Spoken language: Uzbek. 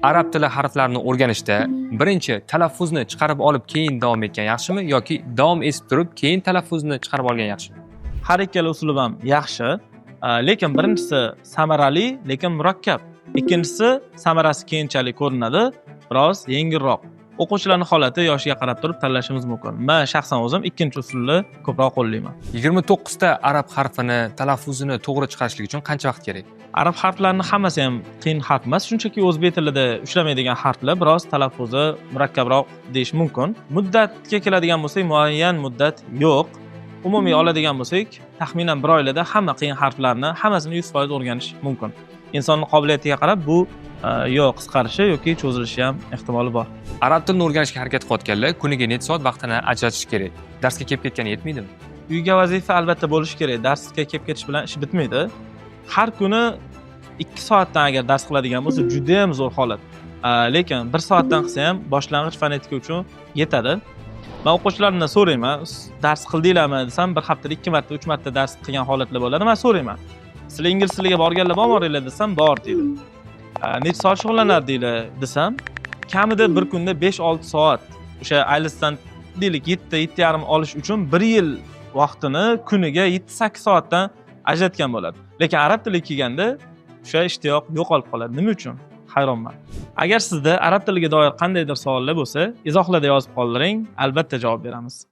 Arab tili harflarini o'rganishda birinchi talaffuzni chiqarib olib keyin davom etgan yaxshimi yoki davom etib turib keyin talaffuzni chiqarib olgan yaxshimi? Har ikkala uslub ham yaxshi, lekin birinchisi samarali, lekin murakkab. Ikkinchisi samarasi keyinchalik ko'rinadi, biroz yengilroq. O'quvchilarning holati yoshiga qarab turib tanlashimiz mumkin. Men shaxsan o'zim ikkinchi usulni ko'proq qo'llayman. 29 ta arab harfini talaffuzini to'g'ri chiqarishlik uchun qancha vaqt kerak? Arab harflarining hammasi ham qiyin harf emas, shunchaki o'zbek tilida ushlamaydigan harflar biroz talaffuzi murakkabroq deyish mumkin. Muddatga keladigan bo'lsak, muayyan muddat yo'q. Umumiy oladigan bo'lsak, taxminan 1 oyda hamma qiyin harflarni hammasini 100% o'rganish mumkin. Insonning qobiliyatiga qarab bu yo qisqarishi yoki cho'zilishi ham ehtimoli bor. Arab tilini o'rganishga harakat qilayotganlar kuniga necha soat vaqtini ajratish kerak? Darsga kelib ketgani yetmaydimi? Uyga vazifa albatta bo'lishi kerak. Darsga kelib ketish bilan ish bitmaydi. Har kuni 2 soatdan agar dars qiladigan bo'lsa, juda ham zo'r holat. Lekin 1 soatdan qilsa ham boshlang'ich fonetika uchun yetadi. Men o'quvchilarimdan so'rayman, dars qildinglarmi desam, bir haftada 2 marta, 3 marta dars qilgan holatlar bo'ladi. Men so'rayman. Sizlar ingliz tiliga borganlar bormaringlar desam, bor deydi. Necha soat shug'ullanardinglar desam, kamida bir kunda 5-6 soat. O'sha IELTSdan deylik 7-7,5 olish uchun 1 yil vaqtini kuniga 7-8 soatdan ajratgan bo'ladi. Lekin arab tiliga kelganda o'sha ishtiyoq yo'qolib qoladi. Nima uchun? Hayronman. Agar sizda arab tiliga doir qandaydir savollar bo'lsa, izohlarda yozib qoldiring, albatta javob beramiz.